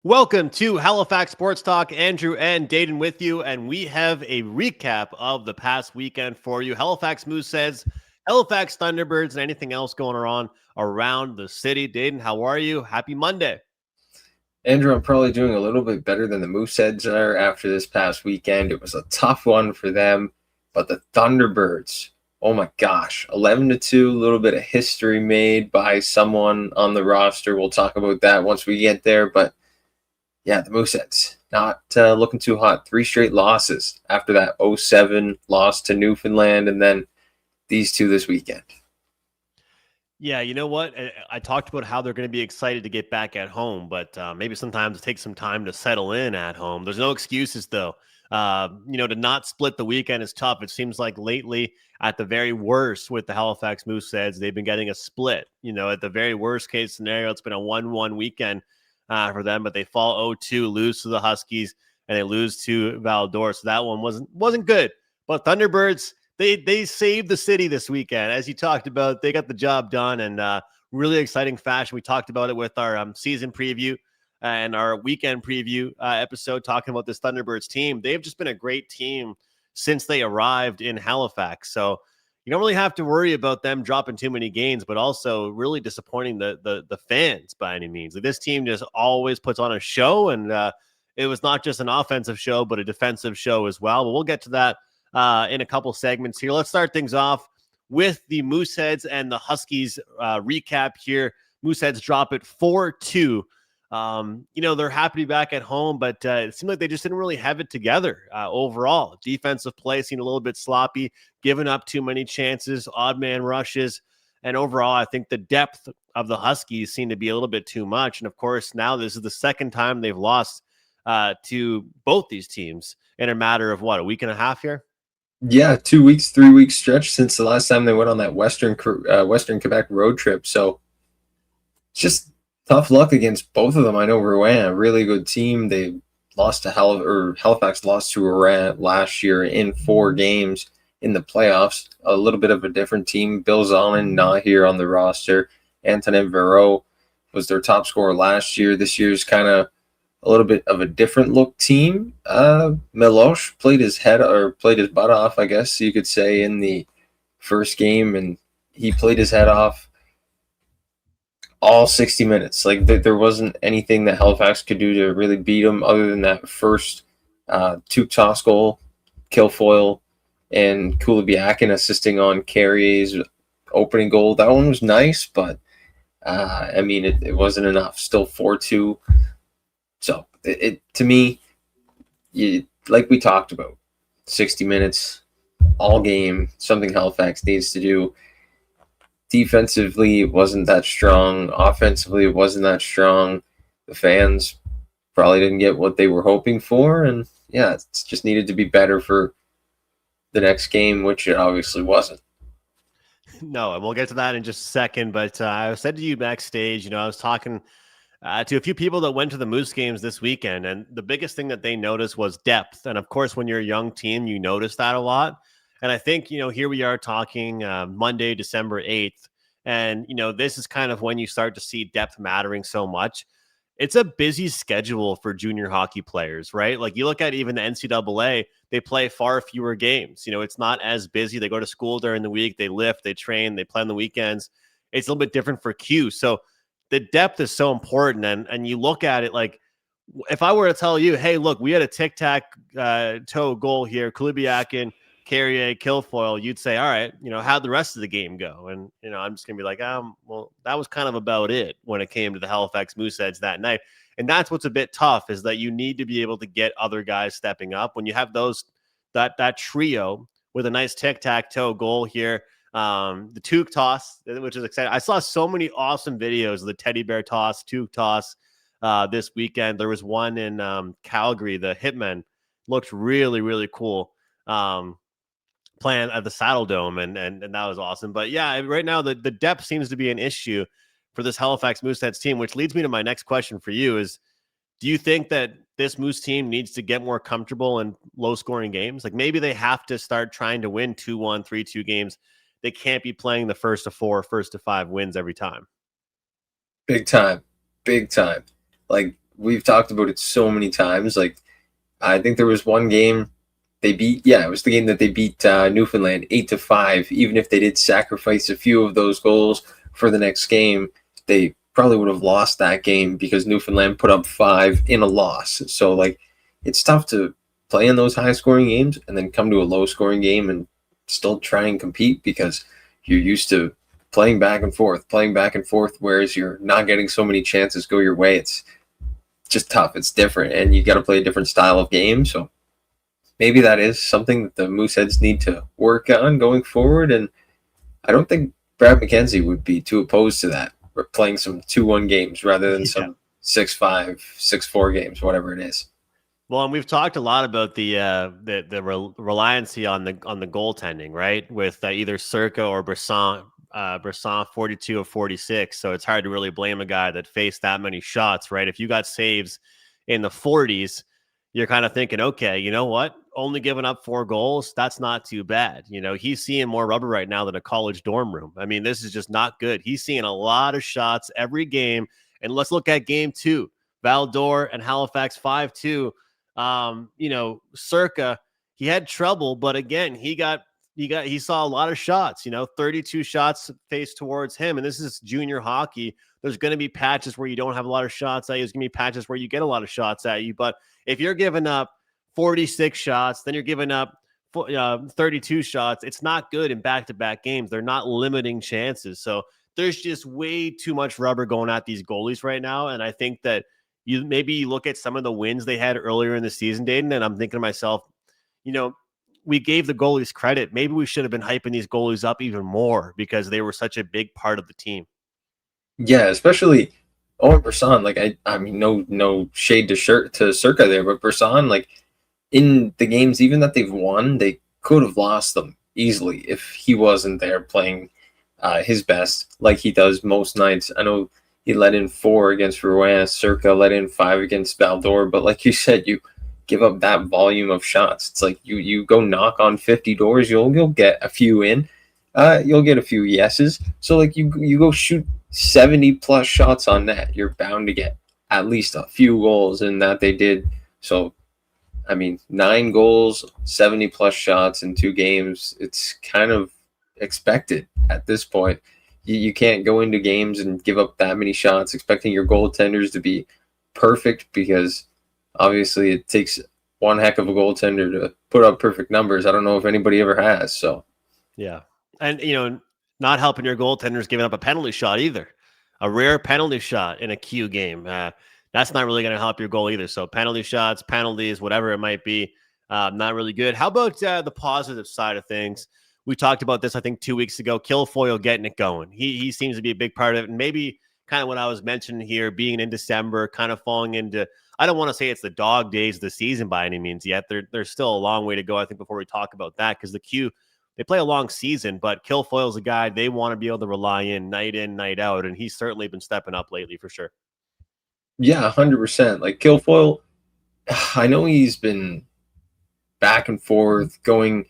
Welcome to Halifax Sports Talk. Andrew and Dayton with you, and we have a recap of the past weekend for you. Halifax Mooseheads, Halifax Thunderbirds, and anything else going on around the city. Dayton, how are you? Happy Monday. Andrew, I'm probably doing a little bit better than the Mooseheads are after this past weekend. It was a tough one for them, but the Thunderbirds, oh my gosh, 11-2, a little bit of history made by someone on the roster. We'll talk about that once we get there, but yeah, the Mooseheads not looking too hot. 3 straight losses after that 0-7 loss to Newfoundland, and then these two this weekend. Yeah, you know what? I talked about how they're going to be excited to get back at home, but maybe sometimes it takes some time to settle in at home. There's no excuses, though. To not split the weekend is tough. It seems like lately, at the very worst, with the Halifax Mooseheads, they've been getting a split. At the very worst case scenario, it's been a 1-1 weekend for them, but they fall 0-2, lose to the Huskies, and they lose to Val-d'Or. So that one wasn't good. But Thunderbirds, they saved the city this weekend. As you talked about, they got the job done in really exciting fashion. We talked about it with our season preview and our weekend preview episode talking about this Thunderbirds team. They've just been a great team since they arrived in Halifax. So you don't really have to worry about them dropping too many games, but also really disappointing the fans by any means. This team just always puts on a show, and it was not just an offensive show, but a defensive show as well. But we'll get to that in a couple segments here. Let's start things off with the Mooseheads and the Huskies recap here. Mooseheads drop it 4-2. They're happy to be back at home, but it seemed like they just didn't really have it together overall. Defensive play seemed a little bit sloppy, giving up too many chances, odd man rushes. And overall, I think the depth of the Huskies seemed to be a little bit too much. And of course, now this is the second time they've lost to both these teams in a matter of a week and a half here? Yeah, 2 weeks, 3 week stretch since the last time they went on that Western Quebec road trip. So it's just tough luck against both of them. I know Rouyn, a really good team. They lost to Halifax lost to Rouyn last year in 4 games in the playoffs. A little bit of a different team. Bill Zonin not here on the roster. Antonin Verreau was their top scorer last year. This year's kind of a little bit of a different look team. Milosh played his butt off, I guess you could say, in the first game, and he played his head off all 60 minutes. Like there wasn't anything that Halifax could do to really beat him other than that first Tuke toss goal, Kilfoyle, and Kulibiakin assisting on Carrier's opening goal. That one was nice, but it wasn't enough. Still 4-2. So it to me, like we talked about, 60 minutes, all game, something Halifax needs to do. Defensively, it wasn't that strong. Offensively, it wasn't that strong. The fans probably didn't get what they were hoping for, and yeah, it just needed to be better for the next game, which it obviously wasn't. No, and we'll get to that in just a second. But I said to you backstage, I was talking to a few people that went to the Moose games this weekend, and the biggest thing that they noticed was depth. And of course, when you're a young team, you notice that a lot. And I think, here we are talking Monday, December 8th. And, this is kind of when you start to see depth mattering so much. It's a busy schedule for junior hockey players, right? Like you look at even the NCAA, they play far fewer games. It's not as busy. They go to school during the week, they lift, they train, they play on the weekends. It's a little bit different for Q. So the depth is so important. And you look at it like, if I were to tell you, hey, look, we had a tic-tac-toe goal here, Kulibiakin, Carrier, Kilfoyle, you'd say, all right, how'd the rest of the game go? And, I'm just going to be like, well, that was kind of about it when it came to the Halifax Mooseheads that night. And that's what's a bit tough, is that you need to be able to get other guys stepping up. When you have that trio with a nice tic-tac-toe goal here, the Tuke toss, which is exciting. I saw so many awesome videos of the teddy bear toss, Tuke toss this weekend. There was one in Calgary, the Hitman looked really, really cool. Playing at the Saddle Dome, and that was awesome. But yeah, right now the depth seems to be an issue for this Halifax Mooseheads team, which leads me to my next question for you is, do you think that this Moose team needs to get more comfortable in low-scoring games? Like maybe they have to start trying to win 2-1, 3-2 games. They can't be playing the first to 5 wins every time. Big time. Like we've talked about it so many times. Like, I think there was one game they beat. Yeah, it was the game that they beat Newfoundland 8-5. Even if they did sacrifice a few of those goals for the next game, they probably would have lost that game because Newfoundland put up 5 in a loss. So like, it's tough to play in those high scoring games and then come to a low scoring game and still try and compete because you're used to playing back and forth, whereas you're not getting so many chances go your way. It's just tough. It's different, and you got to play a different style of game. So maybe that is something that the Mooseheads need to work on going forward. And I don't think Brad McKenzie would be too opposed to that. We're playing some 2-1 games rather than some 6-5, 6-4 games, whatever it is. Well, and we've talked a lot about the reliancy on the goaltending, right? With either Circa or Brisson, 42 of 46. So it's hard to really blame a guy that faced that many shots, right? If you got saves in the 40s, you're kind of thinking, okay, you know what? Only giving up 4 goals, that's not too bad. You know, he's seeing more rubber right now than a college dorm room. I mean, this is just not good. He's seeing a lot of shots every game. And let's look at game 2, Val-d'Or and Halifax 5-2. You know, Circa, he had trouble, but again, he saw a lot of shots, 32 shots faced towards him. And this is junior hockey. There's going to be patches where you don't have a lot of shots at you. There's going to be patches where you get a lot of shots at you. But if you're giving up 46 shots, then you're giving up 32 shots, it's not good in back-to-back games. They're not limiting chances. So there's just way too much rubber going at these goalies right now. And I think that you look at some of the wins they had earlier in the season, Dayton, and I'm thinking to myself, we gave the goalies credit. Maybe we should have been hyping these goalies up even more because they were such a big part of the team. Yeah, especially Owen Brisson. Like, I mean, no shade to Circa there, but Brisson, like, in the games even that they've won, they could have lost them easily if he wasn't there playing his best like he does most nights. I know he let in 4 against Rouyn. Circa let in 5 against Val-d'Or. But like you said, you give up that volume of shots. It's like you go knock on 50 doors, you'll get a few in. You'll get a few yeses. So like you go shoot 70 plus shots on net, you're bound to get at least a few goals, and that they did. So I mean, 9 goals, 70 plus shots in 2 games. It's kind of expected at this point. You can't go into games and give up that many shots expecting your goaltenders to be perfect, because obviously it takes one heck of a goaltender to put up perfect numbers. I don't know if anybody ever has. So, yeah. And, not helping your goaltenders giving up a penalty shot either. A rare penalty shot in a Q game. That's not really going to help your goal either. So penalty shots, penalties, whatever it might be, not really good. How about the positive side of things? We talked about this, I think, 2 weeks ago. Kilfoyle getting it going. He seems to be a big part of it. And maybe kind of what I was mentioning here, being in December, kind of falling into, I don't want to say it's the dog days of the season by any means yet. There's still a long way to go, I think, before we talk about that, because the Q, they play a long season, but Kilfoyle's a guy they want to be able to rely in, night out. And he's certainly been stepping up lately for sure. Yeah, 100%. Like Kilfoyle, I know he's been back and forth, going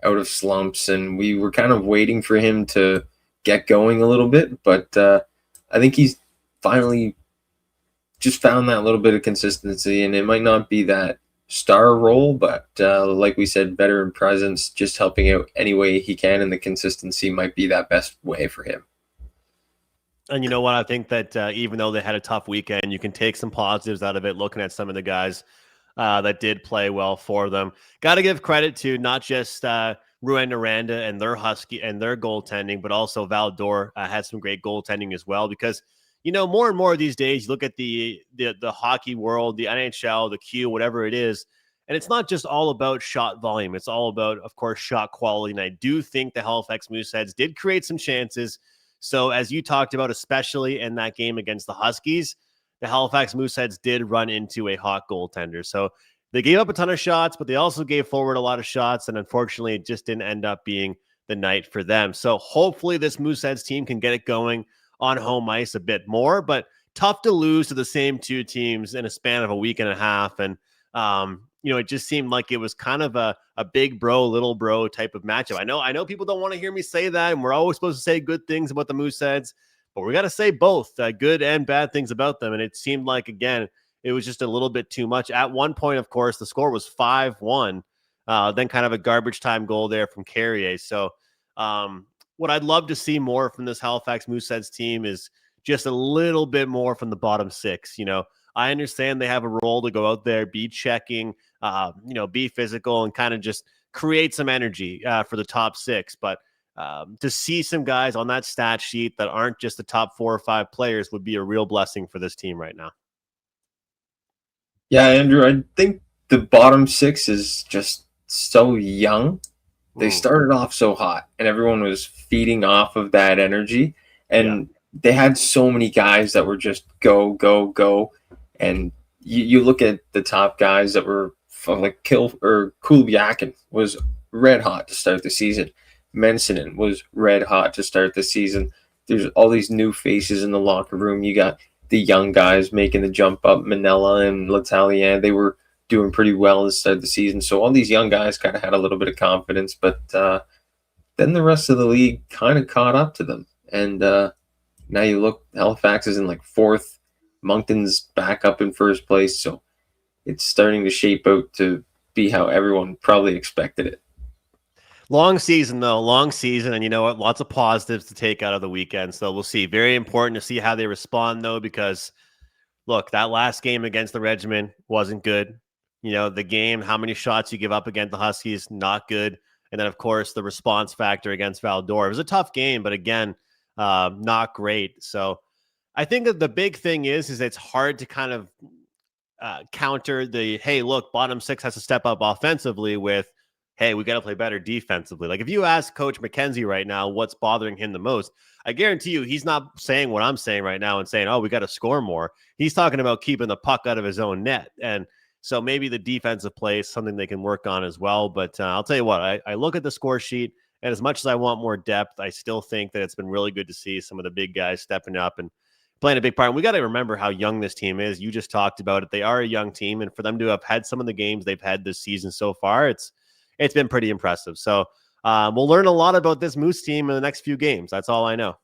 out of slumps, and we were kind of waiting for him to get going a little bit, but I think he's finally just found that little bit of consistency, and it might not be that star role, but like we said, veteran presence, just helping out any way he can, and the consistency might be that best way for him. And you know what? I think that even though they had a tough weekend, you can take some positives out of it, looking at some of the guys that did play well for them. Got to give credit to not just Rouyn-Noranda and their Husky and their goaltending, but also Val-d'Or had some great goaltending as well, because more and more these days, you look at the hockey world, the NHL, the Q, whatever it is, and it's not just all about shot volume. It's all about, of course, shot quality. And I do think the Halifax Mooseheads did create some chances. So as you talked about, especially in that game against the Huskies, the Halifax Mooseheads did run into a hot goaltender. So they gave up a ton of shots, but they also gave forward a lot of shots. And unfortunately, it just didn't end up being the night for them. So hopefully this Mooseheads team can get it going on home ice a bit more, but tough to lose to the same 2 teams in a span of a week and a half. And, it just seemed like it was kind of a big bro, little bro type of matchup. I know people don't want to hear me say that, and we're always supposed to say good things about the Mooseheads, but we got to say both good and bad things about them. And it seemed like, again, it was just a little bit too much. At one point, of course, the score was 5-1, then kind of a garbage time goal there from Carrier. So what I'd love to see more from this Halifax Mooseheads team is just a little bit more from the bottom six. I understand they have a role to go out there, be checking, be physical and kind of just create some energy for the top six. But to see some guys on that stat sheet that aren't just the top 4 or 5 players would be a real blessing for this team right now. Yeah, Andrew, I think the bottom six is just so young. They started off so hot, and everyone was feeding off of that energy. And they had so many guys that were just go, go, go. And you look at the top guys that were like Kulbiakin was red hot to start the season. Mensinen was red hot to start the season. There's all these new faces in the locker room. You got the young guys making the jump up, Manella and L'Italien. They were doing pretty well to start the season. So all these young guys kind of had a little bit of confidence, but then the rest of the league kind of caught up to them. And now you look, Halifax is in like 4th. Moncton's back up in 1st place. So it's starting to shape out to be how everyone probably expected it. Long season, though. Long season. And you know what? Lots of positives to take out of the weekend. So we'll see. Very important to see how they respond, though, because, look, that last game against the Regiment wasn't good. The game, how many shots you give up against the Huskies, not good. And then, of course, the response factor against Val-d'Or. It was a tough game, but again, not great. So I think that the big thing is it's hard to kind of counter the, hey, look, bottom six has to step up offensively with, hey, we got to play better defensively. Like if you ask Coach McKenzie right now what's bothering him the most, I guarantee you he's not saying what I'm saying right now and saying, oh, we got to score more. He's talking about keeping the puck out of his own net. And so maybe the defensive play is something they can work on as well. But I'll tell you what, I look at the score sheet, and as much as I want more depth, I still think that it's been really good to see some of the big guys stepping up and playing a big part. And we got to remember how young this team is. You just talked about it. They are a young team, and for them to have had some of the games they've had this season so far, it's been pretty impressive. So we'll learn a lot about this Moose team in the next few games. That's all I know.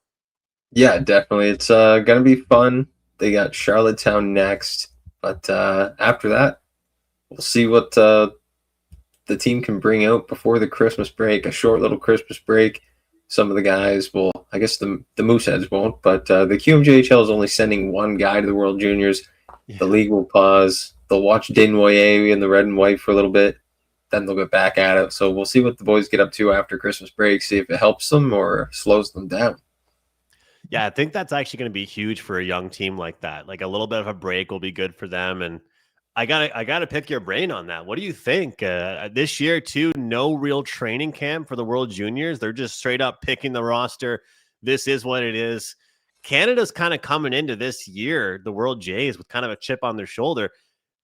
Yeah, definitely. It's going to be fun. They got Charlottetown next. But after that, we'll see what the team can bring out before the Christmas break, a short little Christmas break. Some of the guys will, I guess the Mooseheads won't, but the QMJHL is only sending one guy to the World Juniors. Yeah. The league will pause. They'll watch Desnoyers in the red and white for a little bit. Then they'll get back at it. So we'll see what the boys get up to after Christmas break, see if it helps them or slows them down. Yeah, I think that's actually going to be huge for a young team like that. Like a little bit of a break will be good for them. And I gotta pick your brain on that. What do you think? This year, too, no real training camp for the World Juniors. They're just straight up picking the roster. This is what it is. Canada's kind of coming into this year, the World Jays, with kind of a chip on their shoulder.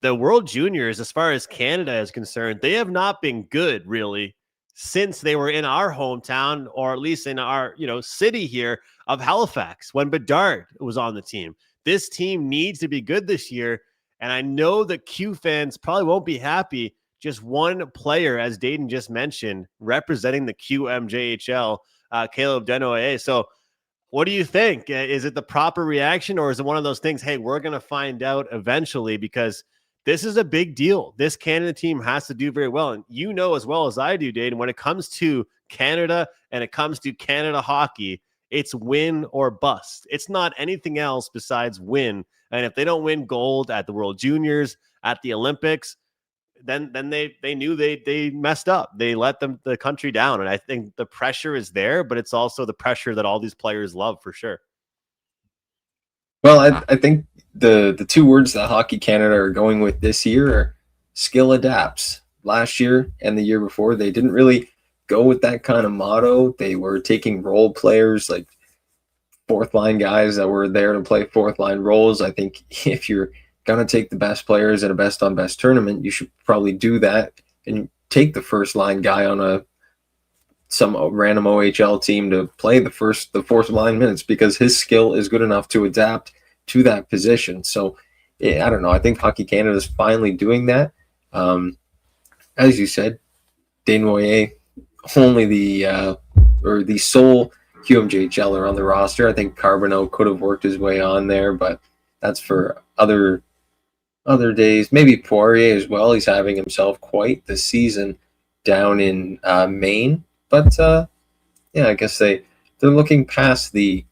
The World Juniors, as far as Canada is concerned, they have not been good, really, since they were in our hometown, or at least in our city here of Halifax, when Bedard was on the team. This team needs to be good this year. And I know that Q fans probably won't be happy. Just one player, as Dayton just mentioned, representing the QMJHL, Caleb Desnoyers. So what do you think? Is it the proper reaction, or is it one of those things, hey, we're going to find out eventually, because this is a big deal. This Canada team has to do very well. And you know as well as I do, Dayton, when it comes to Canada and it comes to Canada hockey, it's win or bust. It's not anything else besides win. And if they don't win gold at the World Juniors, at the Olympics, then they knew they messed up. They let the country down. And I think the pressure is there, but it's also the pressure that all these players love for sure. Well, I think the two words that Hockey Canada are going with this year are skill adapts. Last year and the year before, they didn't really go with that kind of motto. They were taking role players, like fourth line guys that were there to play fourth line roles. I think if you're going to take the best players in a best on best tournament, you should probably do that and take the first line guy on some random OHL team to play the fourth line minutes, because his skill is good enough to adapt to that position. So I don't know. I think Hockey Canada is finally doing that. As you said, Desnoyers, only the sole QMJHLer on the roster. I think Carbonneau could have worked his way on there, but that's for other other days, maybe Poirier as well. He's having himself quite the season down in Maine. But yeah, I guess they're looking past the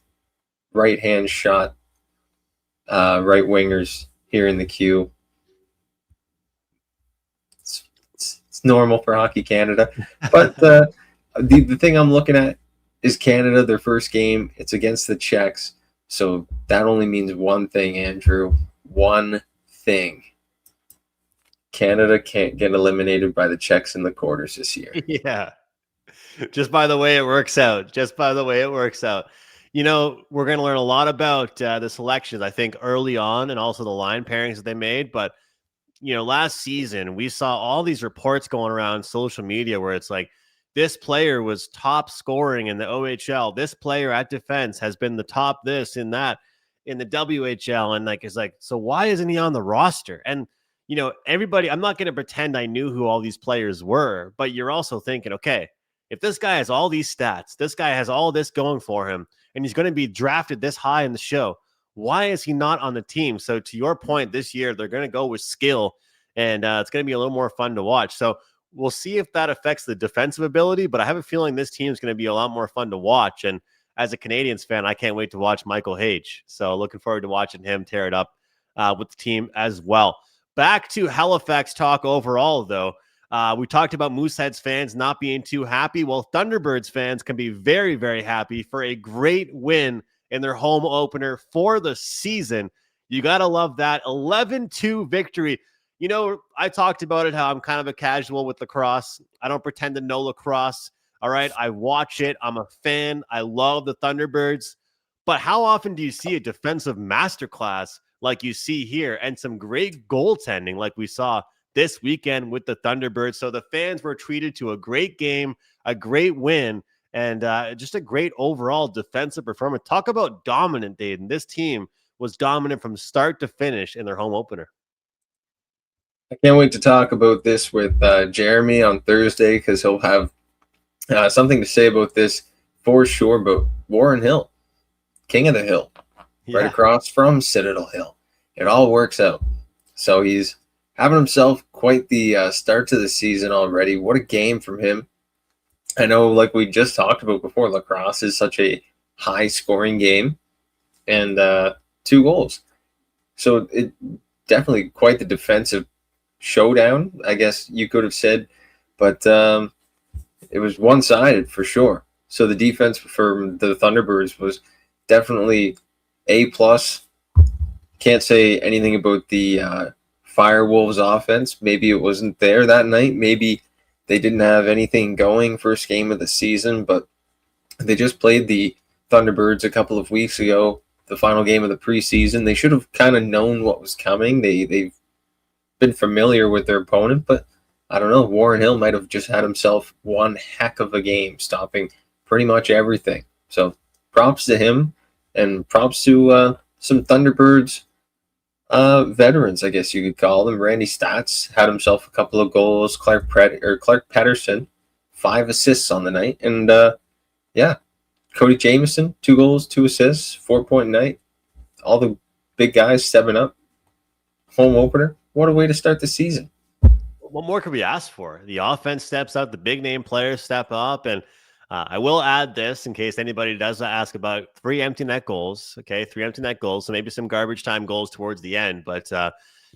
right-hand shot right wingers here in the queue. It's normal for Hockey Canada. But the thing I'm looking at is Canada, their first game. It's against the Czechs. So that only means one thing, Andrew. One thing. Canada can't get eliminated by the Czechs in the quarters this year. Yeah. Just by the way it works out. Just by the way it works out. You know, we're going to learn a lot about the selections, I think, early on, and also the line pairings that they made. But, you know, last season, we saw all these reports going around social media where it's like, this player was top scoring in the OHL. This player at defense has been the top this and that in the WHL. And like, it's like, so why isn't he on the roster? And, you know, everybody, I'm not going to pretend I knew who all these players were, but you're also thinking, okay, if this guy has all these stats, this guy has all this going for him, and he's going to be drafted this high in the show, why is he not on the team? So to your point, this year, they're going to go with skill, and it's going to be a little more fun to watch. So we'll see if that affects the defensive ability, but I have a feeling this team is going to be a lot more fun to watch. And as a Canadians fan, I can't wait to watch Michael Hage. So looking forward to watching him tear it up with the team as well. Back to Halifax talk overall, though. We talked about Mooseheads fans not being too happy. Well, Thunderbirds fans can be very, very happy for a great win in their home opener for the season. You got to love that 11-2 victory. You know, I talked about it, how I'm kind of a casual with lacrosse. I don't pretend to know lacrosse. All right. I watch it. I'm a fan. I love the Thunderbirds. But how often do you see a defensive masterclass like you see here and some great goaltending like we saw this weekend with the Thunderbirds? So the fans were treated to a great game, a great win, and just a great overall defensive performance. Talk about dominant, Dayton. This team was dominant from start to finish in their home opener. I can't wait to talk about this with Jeremy on Thursday, because he'll have something to say about this for sure. But Warren Hill, King of the Hill, right across from Citadel Hill. It all works out. So he's having himself quite the start to the season already. What a game from him. I know, like we just talked about before, lacrosse is such a high-scoring game, and 2 goals. So it definitely quite the defensive showdown, I guess you could have said. But it was one-sided for sure. So the defense for the Thunderbirds was definitely A+. Can't say anything about the FireWolves offense. Maybe it wasn't there that night. Maybe they didn't have anything going first game of the season, but they just played the Thunderbirds a couple of weeks ago, the final game of the preseason. They should have kind of known what was coming. They've been familiar with their opponent, but I don't know. Warren Hill might have just had himself one heck of a game, stopping pretty much everything. So props to him, and props to some Thunderbirds veterans, I guess you could call them. Randy Stats had himself a couple of goals. Clark Pettersson, 5 assists on the night. And yeah, Cody Jamieson, 2 goals, 2 assists, 4-point night. All the big guys stepping up. Home opener. What a way to start the season. What more could we ask for? The offense steps up, the big name players step up, and I will add this in case anybody does ask about 3 empty net goals. Okay, 3 empty net goals, so maybe some garbage time goals towards the end, but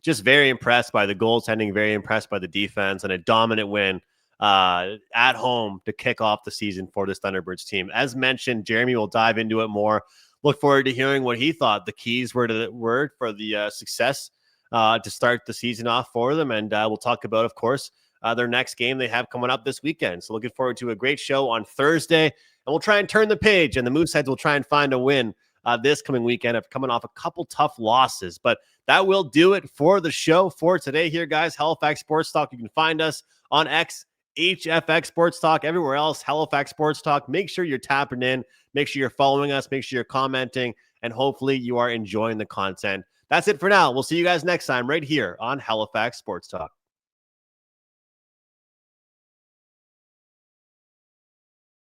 just very impressed by the goaltending, very impressed by the defense, and a dominant win at home to kick off the season for this Thunderbirds team. As mentioned, Jeremy will dive into it more. Look forward to hearing what he thought the keys were for the success to start the season off for them, and we'll talk about, of course, their next game they have coming up this weekend. So looking forward to a great show on Thursday, and we'll try and turn the page, and the Mooseheads will try and find a win this coming weekend after coming off a couple tough losses. But that will do it for the show for today here, guys. Halifax Sports Talk. You can find us on X, HFX Sports Talk, everywhere else, Halifax Sports Talk. Make sure you're tapping in. Make sure you're following us. Make sure you're commenting, and hopefully you are enjoying the content. That's it for now. We'll see you guys next time right here on Halifax Sports Talk.